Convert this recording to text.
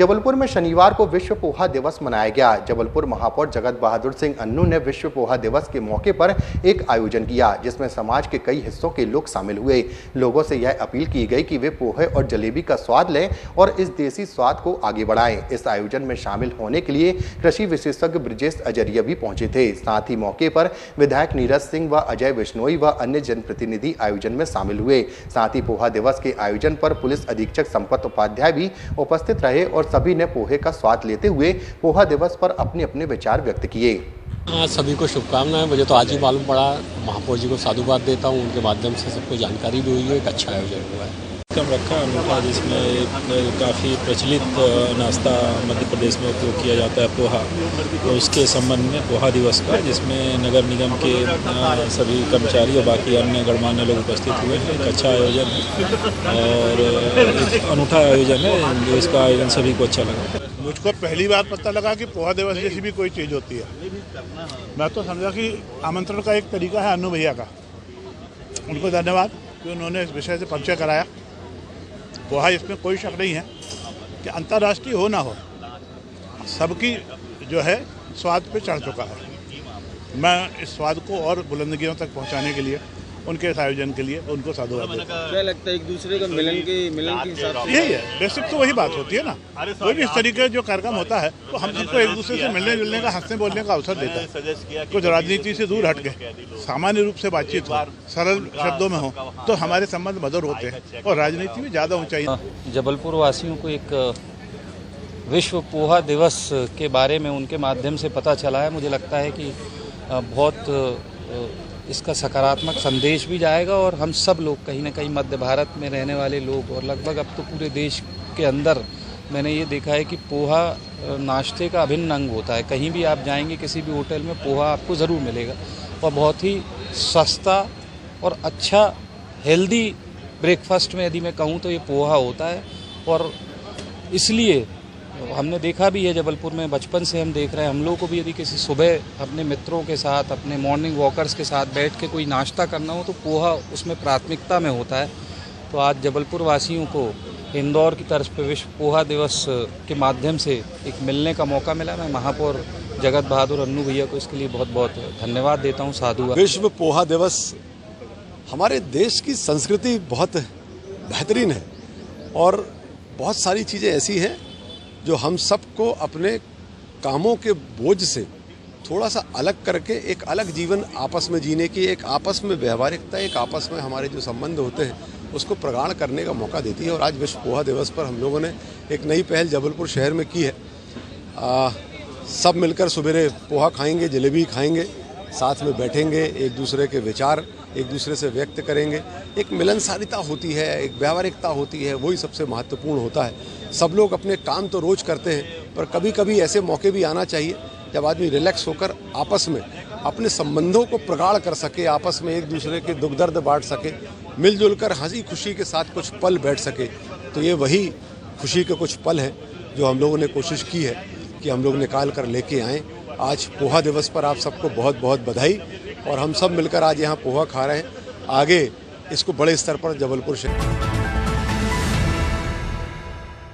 जबलपुर में शनिवार को विश्व पोहा दिवस मनाया गया। जबलपुर महापौर जगत बहादुर सिंह अन्नू ने विश्व पोहा दिवस के मौके पर एक आयोजन किया, जिसमें समाज के कई हिस्सों के लोग शामिल हुए। लोगों से यह अपील की गई कि वे पोहे और जलेबी का स्वाद लें और इस देसी स्वाद को आगे बढ़ाएं। इस आयोजन में शामिल होने के लिए कृषि विशेषज्ञ ब्रजेश अजरिया भी पहुंचे थे। साथ ही मौके पर विधायक नीरज सिंह व अजय बिश्नोई व अन्य जनप्रतिनिधि आयोजन में शामिल हुए। साथ ही पोहा दिवस के आयोजन पर पुलिस अधीक्षक संपत उपाध्याय भी उपस्थित रहे और सभी ने पोहे का स्वाद लेते हुए पोहा दिवस पर अपने अपने विचार व्यक्त किए। सभी को शुभकामनाएं। मुझे तो आज ही मालूम पड़ा। महापौर जी को साधुवाद देता हूं, उनके माध्यम से सबको जानकारी भी हुई है। एक अच्छा आयोजन हुआ है। कम रखा अनूठा, जिसमें काफ़ी प्रचलित नाश्ता मध्य प्रदेश में उपयोग किया जाता है पोहा, तो उसके संबंध में पोहा दिवस का, जिसमें नगर निगम के सभी कर्मचारी और बाकी अन्य गणमान्य लोग उपस्थित हुए हैं। एक अच्छा आयोजन है और एक अनूठा आयोजन है, जो इसका आयोजन सभी को अच्छा लगा। मुझको पहली बार पता लगा कि पोहा दिवस जैसी भी कोई चीज़ होती है। मैं तो समझा कि आमंत्रण का एक तरीका है अन्नू भैया का। उनको धन्यवाद कि उन्होंने इस विषय से परिचय कराया। पोहा, इसमें कोई शक नहीं है कि अंतर्राष्ट्रीय हो ना हो, सबकी जो है स्वाद पे चढ़ चुका है। मैं इस स्वाद को और बुलंदियों तक पहुंचाने के लिए, उनके इस आयोजन के लिए उनको साधुवाद देता हूं। क्या लगता है एक दूसरे का मिलन के हिसाब से यही है बेसिक, तो वही बात होती है ना। कोई भी इस तरीके जो कार्यक्रम होता है तो हम सबको एक दूसरे से मिलने जुलने का, हंसने बोलने का अवसर देता है। कुछ राजनीति से दूर हट के सामान्य रूप से बातचीत हो, सरल शब्दों में हो, तो हमारे संबंध मधुर होते हैं और राजनीति में ज़्यादा ऊंचाई। जबलपुर वासियों को एक विश्व पोहा दिवस के बारे में उनके माध्यम से पता चला है। मुझे लगता है कि बहुत इसका सकारात्मक संदेश भी जाएगा और हम सब लोग, कहीं ना कहीं मध्य भारत में रहने वाले लोग और लगभग अब तो पूरे देश के अंदर मैंने ये देखा है कि पोहा नाश्ते का अभिन्न अंग होता है। कहीं भी आप जाएंगे, किसी भी होटल में पोहा आपको ज़रूर मिलेगा और बहुत ही सस्ता और अच्छा हेल्दी ब्रेकफास्ट में यदि मैं कहूँ तो ये पोहा होता है। और इसलिए हमने देखा भी है जबलपुर में, बचपन से हम देख रहे हैं। हम लोग को भी यदि किसी सुबह अपने मित्रों के साथ, अपने मॉर्निंग वॉकर्स के साथ बैठ के कोई नाश्ता करना हो तो पोहा उसमें प्राथमिकता में होता है। तो आज जबलपुर वासियों को इंदौर की तर्ज पर विश्व पोहा दिवस के माध्यम से एक मिलने का मौका मिला। मैं महापौर जगत बहादुर अन्नू भैया को इसके लिए बहुत बहुत धन्यवाद देता हूँ। साधुवाद। विश्व पोहा दिवस हमारे देश की संस्कृति बहुत बेहतरीन है और बहुत सारी चीज़ें ऐसी हैं जो हम सबको अपने कामों के बोझ से थोड़ा सा अलग करके एक अलग जीवन आपस में जीने की, एक आपस में व्यवहारिकता, एक आपस में हमारे जो संबंध होते हैं उसको प्रगाढ़ करने का मौका देती है। और आज विश्व पोहा दिवस पर हम लोगों ने एक नई पहल जबलपुर शहर में की है। सब मिलकर सवेरे पोहा खाएंगे, जलेबी खाएंगे, साथ में बैठेंगे, एक दूसरे के विचार एक दूसरे से व्यक्त करेंगे। एक मिलनसारिता होती है, एक व्यवहारिकता होती है, वही सबसे महत्वपूर्ण होता है। सब लोग अपने काम तो रोज़ करते हैं, पर कभी कभी ऐसे मौके भी आना चाहिए जब आदमी रिलैक्स होकर आपस में अपने संबंधों को प्रगाढ़ कर सके, आपस में एक दूसरे के दुख दर्द बांट सके, मिलजुल कर हंसी खुशी के साथ कुछ पल बैठ सके। तो ये वही खुशी के कुछ पल हैं जो हम लोगों ने कोशिश की है कि हम लोग निकाल कर लेके आएँ। आज पोहा दिवस पर आप सबको बहुत बहुत बधाई। और हम सब मिलकर आज यहाँ पोहा खा रहे हैं। आगे इसको बड़े स्तर पर जबलपुर शहर